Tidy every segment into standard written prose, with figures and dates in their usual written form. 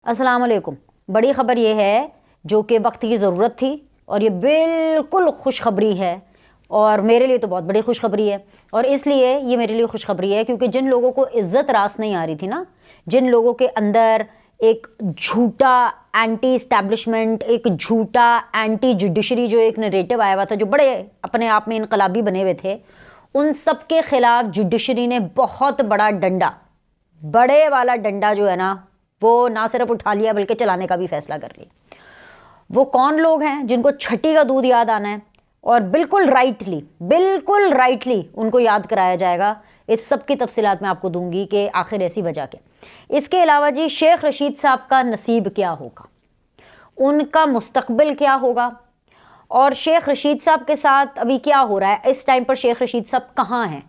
अस्सलाम वालेकुम। बड़ी ख़बर ये है जो कि वक्त की ज़रूरत थी और ये बिल्कुल खुशखबरी है और मेरे लिए तो बहुत बड़ी खुशखबरी है। और इसलिए ये मेरे लिए खुशखबरी है क्योंकि जिन लोगों को इज़्ज़त रास नहीं आ रही थी ना, जिन लोगों के अंदर एक झूठा एंटी इस्टेब्लिशमेंट, एक झूठा एंटी जुडिशरी जो एक नरेटिव आया हुआ था, जो बड़े अपने आप में इनकलाबी बने हुए थे, उन सब के ख़िलाफ़ जुडिशरी ने बहुत बड़ा डंडा, बड़े वाला डंडा जो है ना, वो ना सिर्फ उठा लिया बल्कि चलाने का भी फैसला कर लिया। वो कौन लोग हैं जिनको छठी का दूध याद आना है और बिल्कुल राइटली उनको याद कराया जाएगा। इस सब की तफसीलात मैं आपको दूंगी कि आखिर ऐसी वजह क्या। इसके अलावा जी शेख रशीद साहब का नसीब क्या होगा, उनका मुस्तकबिल क्या होगा और शेख रशीद साहब के साथ अभी क्या हो रहा है, इस टाइम पर शेख रशीद साहब कहाँ हैं,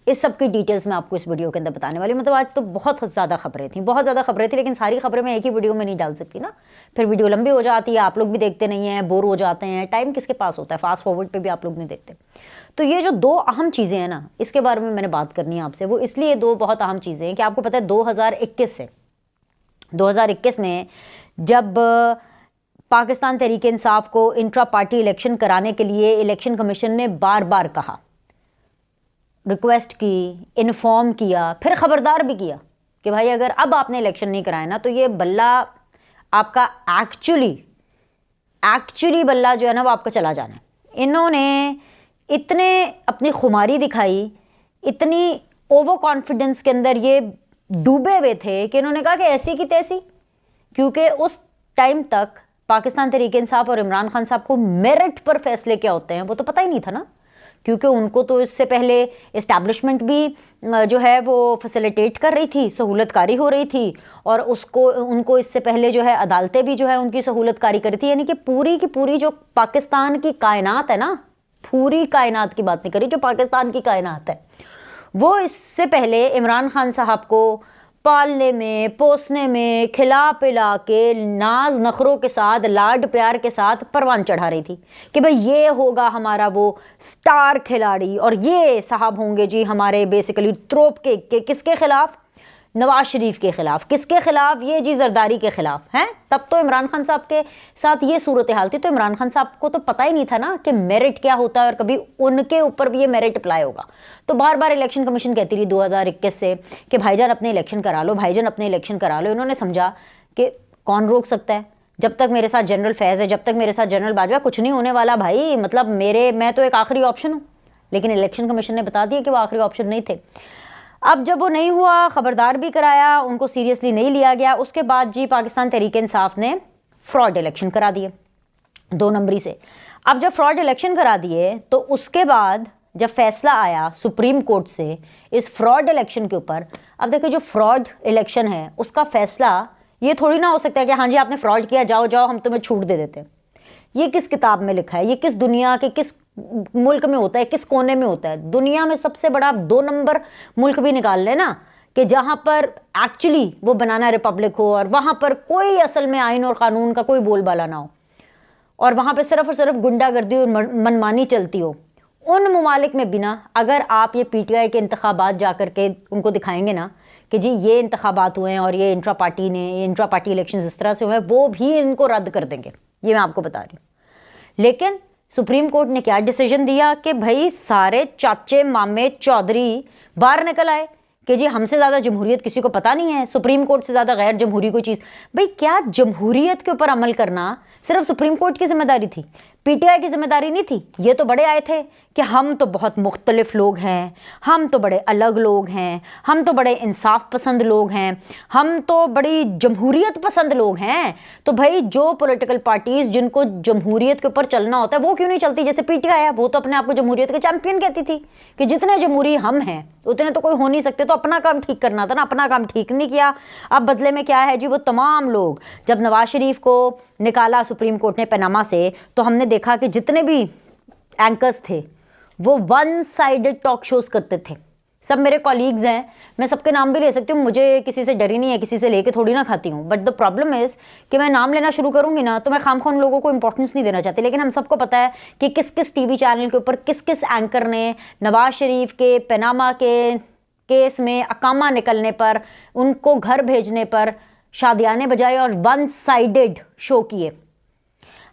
इस सब की डिटेल्स मैं आपको इस वीडियो के अंदर बताने वाली। मतलब आज तो बहुत ज़्यादा खबरें थी, लेकिन सारी खबरें मैं एक ही वीडियो में नहीं डाल सकती ना, फिर वीडियो लंबी हो जाती है, आप लोग भी देखते नहीं हैं, बोर हो जाते हैं, टाइम किसके पास होता है, फास्ट फॉरवर्ड पे भी आप लोग नहीं देखते। तो ये जो दो अहम चीज़ें हैं ना, इसके बारे में मैंने बात करनी है आपसे। वो इसलिए दो बहुत अहम चीज़ें हैं कि आपको पता है 2021 में जब पाकिस्तान तहरीक इंसाफ को इंट्रा पार्टी इलेक्शन कराने के लिए इलेक्शन कमीशन ने बार बार कहा, रिक्वेस्ट की, इन्फॉर्म किया, फिर ख़बरदार भी किया कि भाई अगर अब आपने इलेक्शन नहीं कराया ना तो ये बल्ला आपका एक्चुअली बल्ला जो है ना वो आपका चला जाना है। इन्होंने इतने अपनी खुमारी दिखाई, इतनी ओवर कॉन्फिडेंस के अंदर ये डूबे हुए थे कि इन्होंने कहा कि ऐसी की तैसी, क्योंकि उस टाइम तक पाकिस्तान तहरीक इंसाफ और इमरान खान साहब को मेरिट पर फैसले क्या होते हैं वो तो पता ही नहीं था ना, क्योंकि उनको तो इससे पहले इस्टेब्लिशमेंट भी जो है वो फैसिलिटेट कर रही थी, सहूलतकारी हो रही थी, और उनको इससे पहले जो है अदालतें भी जो है उनकी सहूलतकारी कर रही थी। यानी कि पूरी की पूरी जो पाकिस्तान की कायनात है ना, पूरी कायनात की बात नहीं करी, जो पाकिस्तान की कायनात है वो इससे पहले इमरान खान साहब को पालने में, पोसने में, खिला पिला के, नाज नखरों के साथ, लाड प्यार के साथ परवान चढ़ा रही थी कि भाई ये होगा हमारा वो स्टार खिलाड़ी और ये साहब होंगे जी हमारे बेसिकली त्रोप के किसके खिलाफ, नवाज शरीफ के खिलाफ। किसके खिलाफ? ये जी जरदारी के खिलाफ हैं। तब तो इमरान खान साहब के साथ ये सूरत हाल थी, तो इमरान खान साहब को तो पता ही नहीं था ना कि मेरिट क्या होता है और कभी उनके ऊपर भी ये मेरिट अप्लाई होगा। तो बार बार इलेक्शन कमीशन कहती रही 2021 से कि भाईजान अपने इलेक्शन करा लो, भाईजान अपने इलेक्शन करा लो। इन्होंने समझा कि कौन रोक सकता है, जब तक मेरे साथ जनरल फैज़ है, जब तक मेरे साथ जनरल बाजवा, कुछ नहीं होने वाला भाई, मतलब मैं तो एक आखिरी ऑप्शन हूँ। लेकिन इलेक्शन कमीशन ने बता दिया कि वो आखिरी ऑप्शन नहीं थे। अब जब वो नहीं हुआ, ख़बरदार भी कराया, उनको सीरियसली नहीं लिया गया। उसके बाद जी पाकिस्तान तहरीक इंसाफ ने फ्रॉड इलेक्शन करा दिए 2 नंबरी से। अब जब फ्रॉड इलेक्शन करा दिए तो उसके बाद जब फैसला आया सुप्रीम कोर्ट से इस फ्रॉड इलेक्शन के ऊपर, अब देखिए जो फ्रॉड इलेक्शन है उसका फैसला ये थोड़ी ना हो सकता है कि हाँ जी आपने फ्रॉड किया, जाओ जाओ हम तुम्हें छूट दे देते हैं। ये किस किताब में लिखा है, ये किस दुनिया के किस मुल्क में होता है, किस कोने में होता है? दुनिया में सबसे बड़ा 2 नंबर मुल्क भी निकाल ले ना, कि जहाँ पर एक्चुअली वो बनाना रिपब्लिक हो और वहाँ पर कोई असल में आइन और कानून का कोई बोलबाला ना हो और वहाँ पे सिर्फ और सिर्फ गुंडागर्दी और मनमानी चलती हो। उन ममालिक में बिना, अगर आप ये PTI के इंतखाबात जा कर के उनको दिखाएंगे ना कि जी ये इंतखाबात हुए हैं और ये इंट्रा पार्टी इलेक्शन इस तरह से हुए हैं, वो भी इनको रद्द कर देंगे, ये मैं आपको बता रही हूँ। लेकिन सुप्रीम कोर्ट ने क्या डिसीजन दिया कि भाई सारे चाचे मामे चौधरी बाहर निकल आए कि जी हमसे ज़्यादा जमहूरियत किसी को पता नहीं है, सुप्रीम कोर्ट से ज़्यादा गैर जमहूरी कोई चीज़। भाई क्या जमहूरियत के ऊपर अमल करना सिर्फ सुप्रीम कोर्ट की जिम्मेदारी थी, PTI की जिम्मेदारी नहीं थी? ये तो बड़े आए थे कि हम तो बहुत मुख्तलिफ लोग हैं, हम तो बड़े अलग लोग हैं, हम तो बड़े इंसाफ पसंद लोग हैं, हम तो बड़ी जमहूरियत पसंद लोग हैं। तो भाई जो पॉलिटिकल पार्टीज़ जिनको जमहूरियत के ऊपर चलना होता है वो क्यों नहीं चलती? जैसे PTI है, वो तो अपने आप को जमहूरियत के चैंपियन कहती थी कि जितने जमहूरी हम हैं उतने तो कोई हो नहीं सकते, तो अपना काम ठीक करना था ना, अपना काम ठीक नहीं किया। अब बदले में क्या है जी, वो तमाम लोग, जब नवाज शरीफ को निकाला सुप्रीम कोर्ट ने पनामा से, तो हमने देखा कि जितने भी एंकर्स थे वो 1 साइडेड टॉक शोज़ करते थे। सब मेरे कॉलीग्स हैं, मैं सबके नाम भी ले सकती हूँ, मुझे किसी से डरी नहीं है, किसी से लेके थोड़ी ना खाती हूँ। बट द प्रॉब्लम इज़ कि मैं नाम लेना शुरू करूँगी ना तो मैं खामखा उन लोगों को इंपॉर्टेंस नहीं देना चाहती। लेकिन हम सबको पता है कि किस किस TV चैनल के ऊपर किस किस एंकर ने नवाज शरीफ के पनामा के केस में अकामा निकलने पर, उनको घर भेजने पर शादियाने बजाए और वन साइडेड शो किए।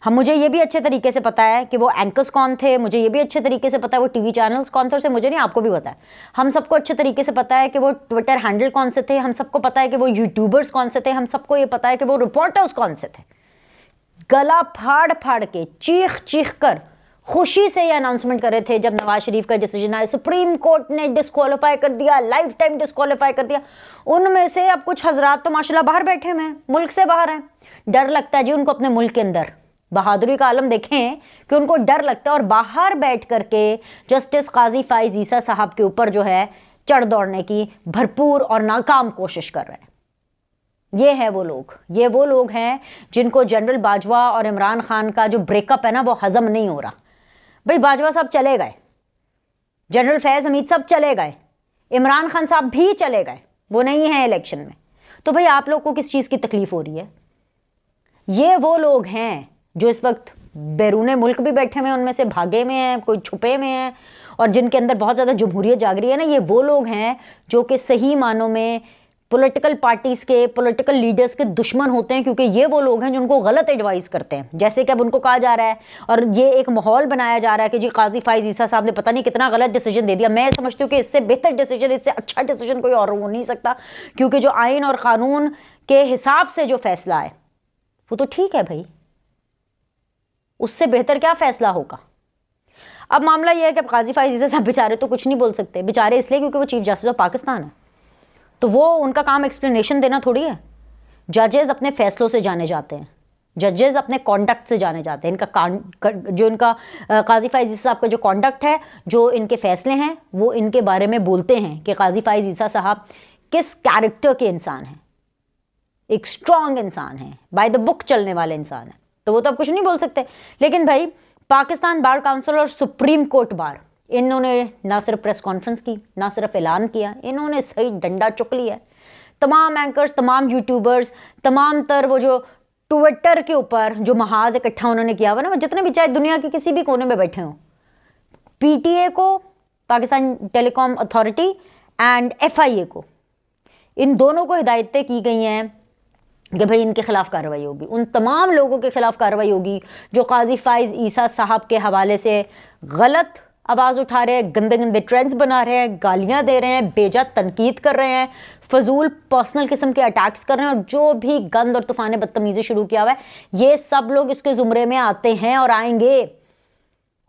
मुझे ये भी अच्छे तरीके से पता है कि वो एंकर्स कौन थे, मुझे ये भी अच्छे तरीके से पता है वो टीवी चैनल्स कौन थे, और मुझे नहीं, आपको भी पता है, हम सबको अच्छे तरीके से पता है कि वो ट्विटर हैंडल कौन से थे, हम सबको पता है कि वो यूट्यूबर्स कौन से थे, हम सबको ये पता है कि वो रिपोर्टर्स कौन से थे। गला फाड़ फाड़ के, चीख चीख कर खुशी से ये अनाउंसमेंट कर रहे थे जब नवाज शरीफ का डिसीजन आया, सुप्रीम कोर्ट ने डिस्क्वालीफाई कर दिया, लाइफ टाइम डिस्क्वालीफाई कर दिया। उनमें से अब कुछ हजरात तो माशाल्लाह बाहर बैठे हुए हैं, मुल्क से बाहर हैं। डर लगता है जी उनको अपने मुल्क के अंदर, बहादुरी का आलम देखें कि उनको डर लगता है और बाहर बैठ करके जस्टिस काजी फाइज ईसा साहब के ऊपर जो है चढ़ दौड़ने की भरपूर और नाकाम कोशिश कर रहे हैं। ये है वो लोग, ये वो लोग हैं जिनको जनरल बाजवा और इमरान खान का जो ब्रेकअप है ना वो हजम नहीं हो रहा। भाई बाजवा साहब चले गए, जनरल फैज़ हमीद साहब चले गए, इमरान खान साहब भी चले गए, वो नहीं है इलेक्शन में, तो भाई आप लोग को किस चीज़ की तकलीफ हो रही है? ये वो लोग हैं जो इस वक्त बैरूने मुल्क भी बैठे हुए हैं, उनमें से भागे में हैं, कोई छुपे में हैं, और जिनके अंदर बहुत ज़्यादा जमहूरियत जाग रही है ना, ये वो लोग हैं जो कि सही मानों में पॉलिटिकल पार्टीज़ के, पॉलिटिकल लीडर्स के दुश्मन होते हैं, क्योंकि ये वो लोग हैं जिनको गलत एडवाइस करते हैं। जैसे कि अब उनको कहा जा रहा है और ये एक माहौल बनाया जा रहा है कि जी काजी फाइज ईसा साहब ने पता नहीं कितना गलत डिसीजन दे दिया। मैं समझती हूँ कि इससे बेहतर डिसीजन, इससे अच्छा डिसीजन कोई और हो नहीं सकता, क्योंकि जो आइन और क़ानून के हिसाब से जो फैसला है वो तो ठीक है भाई, उससे बेहतर क्या फैसला होगा। अब मामला यह है कि अब काजी फाइज ईसा साहब बेचारे तो कुछ नहीं बोल सकते, बेचारे इसलिए क्योंकि वो चीफ जस्टिस ऑफ पाकिस्तान है, तो वो उनका काम एक्सप्लेनेशन देना थोड़ी है। जजेस अपने फैसलों से जाने जाते हैं, जजेस अपने कॉन्डक्ट से जाने जाते हैं। जो इनका काजी फाइज ईसा साहब का जो कॉन्डक्ट है, जो इनके फैसले हैं, वो इनके बारे में बोलते हैं कि काजी फाइज ईसा साहब किस कैरेक्टर के इंसान हैं, एक स्ट्रॉन्ग इंसान है, बाय द बुक चलने वाले इंसान है, तो वो तो अब कुछ नहीं बोल सकते। लेकिन भाई पाकिस्तान बार काउंसिल और सुप्रीम कोर्ट बार, इन्होंने ना सिर्फ प्रेस कॉन्फ्रेंस की, ना सिर्फ ऐलान किया, इन्होंने सही डंडा चुक लिया है। तमाम एंकर्स, तमाम यूट्यूबर्स, तमाम तर वो जो ट्विटर के ऊपर जो महाज इकट्ठा उन्होंने किया हुआ ना, जितने भी चाहे दुनिया के किसी भी कोने में बैठे हों, पीटीए को, Pakistan telecom authority and FIA को, इन दोनों को हिदायतें की गई हैं कि भाई इनके खिलाफ कार्रवाई होगी, उन तमाम लोगों के खिलाफ कार्रवाई होगी जो काजी फाइज ईसा साहब के हवाले से गलत आवाज़ उठा रहे हैं, गंदे गंदे ट्रेंड्स बना रहे हैं, गालियां दे रहे हैं, बेजा तनकीद कर रहे हैं, फजूल पर्सनल किस्म के अटैक्स कर रहे हैं, और जो भी गंद और तूफान बदतमीज़ी शुरू किया हुआ है, ये सब लोग इसके ज़ुमरे में आते हैं और आएंगे।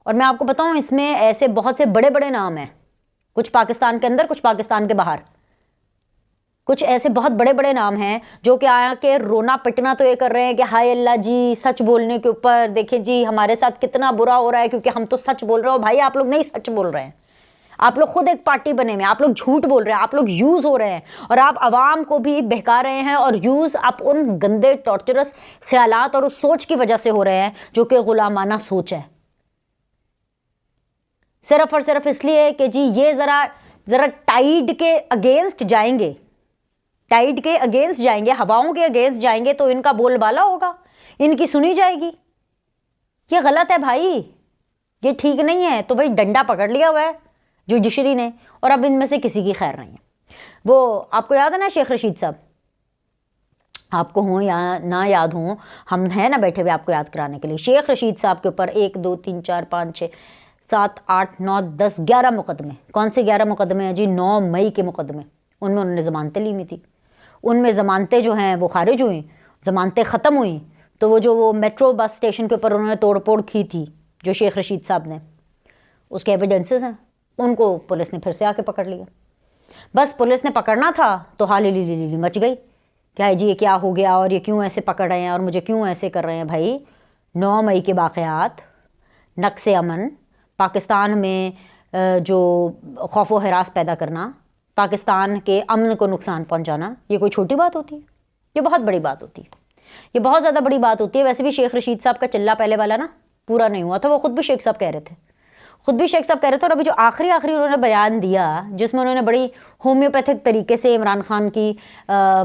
और मैं आपको बताऊं, इसमें ऐसे बहुत से बड़े बड़े नाम हैं, कुछ पाकिस्तान के अंदर, कुछ पाकिस्तान के बाहर, कुछ ऐसे बहुत बड़े बड़े नाम हैं जो कि आया के रोना पिटना तो ये कर रहे हैं कि हाय अल्लाह जी, सच बोलने के ऊपर देखिए जी हमारे साथ कितना बुरा हो रहा है क्योंकि हम तो सच बोल रहे हो। भाई आप लोग नहीं सच बोल रहे हैं, आप लोग खुद एक पार्टी बने हुए, आप लोग झूठ बोल रहे हैं, आप लोग यूज़ हो रहे हैं, और आप आवाम को भी बहका रहे हैं, और यूज़ आप उन गंदे टॉर्चरस ख्यालात और उस सोच की वजह से हो रहे हैं जो कि गुलामाना सोच है, सिर्फ और सिर्फ इसलिए कि जी ये ज़रा टाइड के अगेंस्ट जाएंगे, टाइड के अगेंस्ट जाएंगे, हवाओं के अगेंस्ट जाएंगे, तो इनका बोलबाला होगा, इनकी सुनी जाएगी। ये गलत है भाई, ये ठीक नहीं है। तो भाई डंडा पकड़ लिया हुआ है जुडिशरी ने, और अब इनमें से किसी की खैर नहीं है। वो आपको याद है ना शेख रशीद साहब, आपको हो या ना याद हो, हम हैं ना बैठे हुए आपको याद कराने के लिए। शेख रशीद साहब के ऊपर 1 2 3 4 5 6 7 8 9 10 11 मुकदमे। कौन से 11 मुकदमे हैं जी? 9 मई के मुकदमे, उनमें उन्होंने ज़मानतें ली हुई थी, उनमें ज़मानतें जो हैं वो खारिज हुई, ज़मानतें ख़त्म हुई। तो वो मेट्रो बस स्टेशन के ऊपर उन्होंने तोड़ फोड़ की थी जो शेख रशीद साहब ने, उसके एविडेंसेस हैं, उनको पुलिस ने फिर से आके पकड़ लिया। बस पुलिस ने पकड़ना था तो हाल ली मच गई, क्या है जी ये क्या हो गया, और ये क्यों ऐसे पकड़ रहे हैं, और मुझे क्यों ऐसे कर रहे हैं। भाई 9 मई के वाक़यात, नक्स अमन, पाकिस्तान में जो खौफ व हरास पैदा करना, पाकिस्तान के अमन को नुकसान पहुंचाना, ये कोई छोटी बात होती है? ये बहुत बड़ी बात होती है, ये बहुत ज़्यादा बड़ी बात होती है। वैसे भी शेख रशीद साहब का चिल्ला पहले वाला ना पूरा नहीं हुआ था, वो ख़ुद भी शेख साहब कह रहे थे, खुद भी शेख साहब कह रहे थे। और अभी जो आखिरी उन्होंने बयान दिया जिसमें उन्होंने बड़ी होम्योपैथिक तरीके से इमरान खान की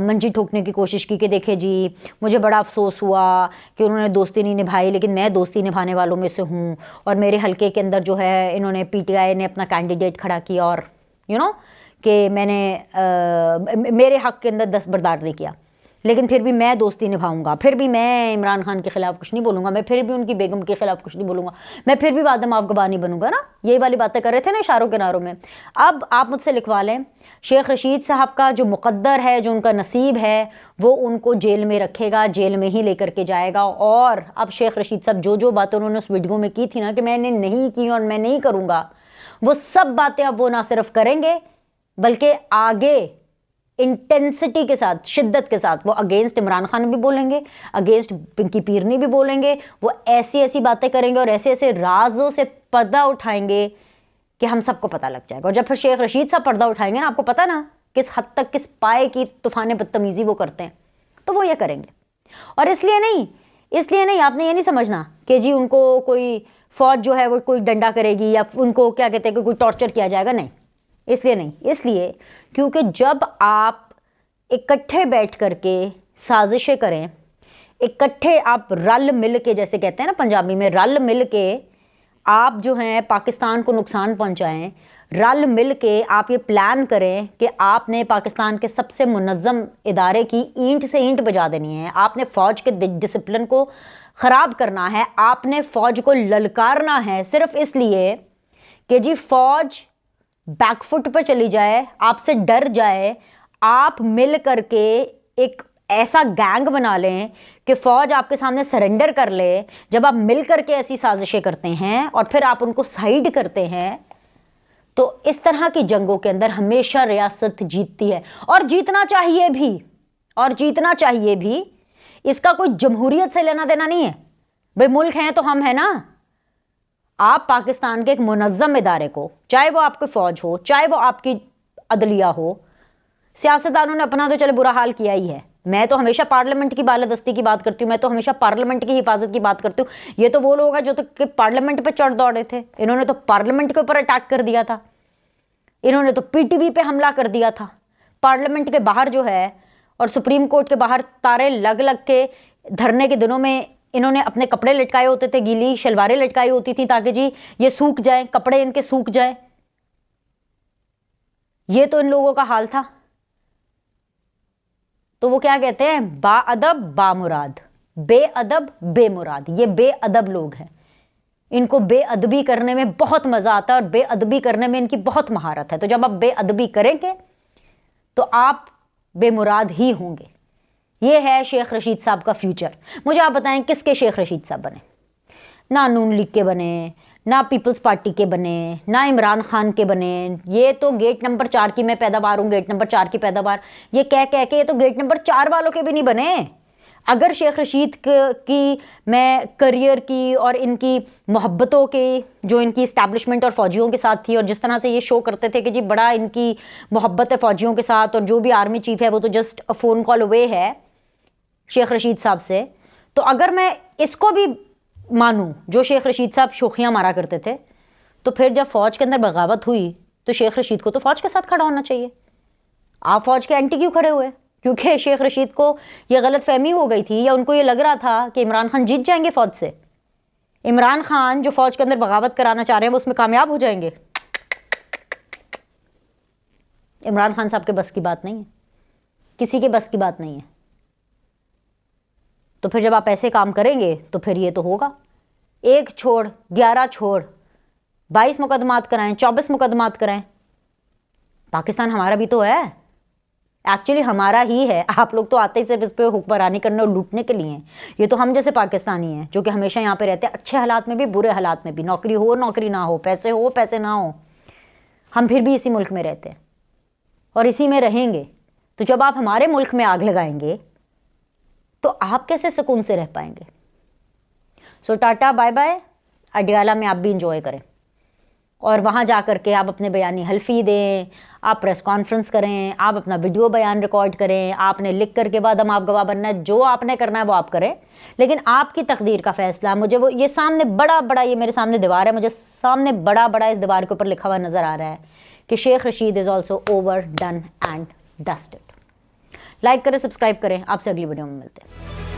मंजी ठोकने की कोशिश की कि देखे जी मुझे बड़ा अफसोस हुआ कि उन्होंने दोस्ती नहीं निभाई, लेकिन मैं दोस्ती निभाने वालों में से हूँ, और मेरे हलके के अंदर जो है इन्होंने PTI ने अपना कैंडिडेट खड़ा किया, और कि मैंने मेरे हक़ के अंदर दस्तबरदार नहीं किया। लेकिन फिर भी मैं दोस्ती निभाऊंगा, फिर भी मैं इमरान खान के खिलाफ कुछ नहीं बोलूँगा, मैं फिर भी उनकी बेगम के खिलाफ कुछ नहीं बोलूँगा, मैं फिर भी वादम अफगान नहीं बनूंगा ना। यही वाली बातें कर रहे थे ना इशारों किनारों में। अब आप मुझसे लिखवा लें, शेख रशीद साहब का जो मुकद्दर है, जो उनका नसीब है, वो उनको जेल में रखेगा, जेल में ही लेकर के जाएगा। और अब शेख रशीद साहब जो जो बातें उन्होंने उस वीडियो में की थी ना कि मैंने नहीं की और मैं नहीं करूँगा, वो सब बातें अब वो ना सिर्फ करेंगे बल्कि आगे इंटेंसिटी के साथ, शिद्दत के साथ वो अगेंस्ट इमरान खान भी बोलेंगे, अगेंस्ट पिंकी पीरनी भी बोलेंगे। वो ऐसी ऐसी बातें करेंगे और ऐसे ऐसे राजों से पर्दा उठाएंगे कि हम सबको पता लग जाएगा। और जब फिर शेख रशीद साहब पर्दा उठाएंगे ना, आपको पता ना किस हद तक, किस पाए की तूफान बदतमीजी वो करते हैं, तो वो ये करेंगे। और इसलिए नहीं, आपने ये नहीं समझना कि जी उनको कोई फौज जो है वो कोई डंडा करेगी या उनको क्या कहते हैं कि कोई टॉर्चर किया जाएगा, नहीं, इसलिए नहीं। इसलिए क्योंकि जब आप इकट्ठे बैठ करके साजिशें करें, इकट्ठे आप रल मिल के, जैसे कहते हैं ना पंजाबी में, रल मिल के आप जो हैं पाकिस्तान को नुकसान पहुंचाएं, रल मिल के आप ये प्लान करें कि आपने पाकिस्तान के सबसे मुनज़्ज़म इदारे की ईंट से ईंट बजा देनी है, आपने फ़ौज के डिसिप्लिन को ख़राब करना है, आपने फ़ौज को ललकारना है, सिर्फ इसलिए कि जी फ़ौज बैकफुट पर चली जाए, आपसे डर जाए। आप मिल करके एक ऐसा गैंग बना लें कि फ़ौज आपके सामने सरेंडर कर ले। जब आप मिल करके ऐसी साजिशें करते हैं और फिर आप उनको साइड करते हैं, तो इस तरह की जंगों के अंदर हमेशा रियासत जीतती है, और जीतना चाहिए भी। इसका कोई जमहूरियत से लेना देना नहीं है भाई, मुल्क हैं तो हम हैं ना। आप पाकिस्तान के एक मुनज़्ज़म इदारे को, चाहे वो आपकी फ़ौज हो, चाहे वो आपकी अदलिया हो, सियासतदानों ने अपना तो चले बुरा हाल किया ही है। मैं तो हमेशा पार्लियामेंट की बालादस्ती की बात करती हूँ, मैं तो हमेशा पार्लियामेंट की हिफाजत की बात करती हूँ। ये तो वो लोग हैं जो तो पार्लियामेंट पे चढ़ दौड़े थे, इन्होंने तो पार्लियामेंट के ऊपर अटैक कर दिया था, इन्होंने तो पीटीवी पे हमला कर दिया था। पार्लियामेंट के बाहर जो है और सुप्रीम कोर्ट के बाहर तारे लग लग के धरने के दिनों में इन्होंने अपने कपड़े लटकाए होते थे, गीली शलवारें लटकाई होती थी ताकि जी ये सूख जाए, कपड़े इनके सूख जाए। ये तो इन लोगों का हाल था। तो वो क्या कहते हैं, बाअदब बामुराद, बेअदब बेमुराद। ये बेअदब लोग हैं, इनको बेअदबी करने में बहुत मजा आता है और बेअदबी करने में इनकी बहुत महारत है। तो जब आप बेअदबी करेंगे तो आप बेमुराद ही होंगे। ये है शेख रशीद साहब का फ्यूचर। मुझे आप बताएं किसके शेख रशीद साहब बने? ना नून लीग के बने, ना पीपल्स पार्टी के बने, ना इमरान खान के बने। ये तो गेट नंबर 4 की मैं पैदावार हूँ, गेट नंबर 4 की पैदावार, ये कह के ये तो गेट नंबर 4 वालों के भी नहीं बने। अगर शेख रशीद की मैं करियर की और इनकी मोहब्बतों की, जो इनकी इस्टेब्लिशमेंट और फ़ौजियों के साथ थी, और जिस तरह से ये शो करते थे कि जी बड़ा इनकी मोहब्बत है फ़ौजियों के साथ, और जो भी आर्मी चीफ़ है वो तो just a phone call away है शेख रशीद साहब से, तो अगर मैं इसको भी मानूं जो शेख रशीद साहब शोखियाँ मारा करते थे, तो फिर जब फ़ौज के अंदर बगावत हुई तो शेख रशीद को तो फ़ौज के साथ खड़ा होना चाहिए। आप फ़ौज के एंटी क्यों खड़े हुए? क्योंकि शेख रशीद को यह गलत फहमी हो गई थी, या उनको ये लग रहा था कि इमरान खान जीत जाएंगे फ़ौज से, इमरान खान जो फ़ौज के अंदर बगावत कराना चाह रहे हैं वो उसमें कामयाब हो जाएंगे। इमरान खान साहब के बस की बात नहीं है, किसी के बस की बात नहीं है। तो फिर जब आप ऐसे काम करेंगे तो फिर ये तो होगा, 1 छोड़ 11 छोड़ 22 मुकदमात कराएं, 24 मुकदमात कराएं। पाकिस्तान हमारा भी तो है, एक्चुअली हमारा ही है। आप लोग तो आते ही सिर्फ इस पर हुक्मरानी करने और लूटने के लिए हैं। ये तो हम जैसे पाकिस्तानी हैं जो कि हमेशा यहाँ पे रहते हैं, अच्छे हालात में भी बुरे हालात में भी, नौकरी हो नौकरी ना हो, पैसे हो पैसे ना हो, हम फिर भी इसी मुल्क में रहते हैं और इसी में रहेंगे। तो जब आप हमारे मुल्क में आग लगाएंगे तो आप कैसे सुकून से रह पाएंगे? सो टाटा बाय बाय। अडियाला में आप भी इंजॉय करें और वहाँ जा कर के आप अपने बयानी हल्फी दें, आप प्रेस कॉन्फ्रेंस करें, आप अपना वीडियो बयान रिकॉर्ड करें, आपने लिख कर के बाद हम आप गवाह बनना है, जो आपने करना है वो आप करें, लेकिन आपकी तकदीर का फैसला। मुझे वो ये सामने बड़ा ये मेरे सामने दीवार है, मुझे सामने बड़ा इस दीवार के ऊपर लिखा हुआ नज़र आ रहा है कि Sheikh Rashid is also over done and dusted. Like करें, सब्सक्राइब करें। आपसे अगली वीडियो में मिलते हैं।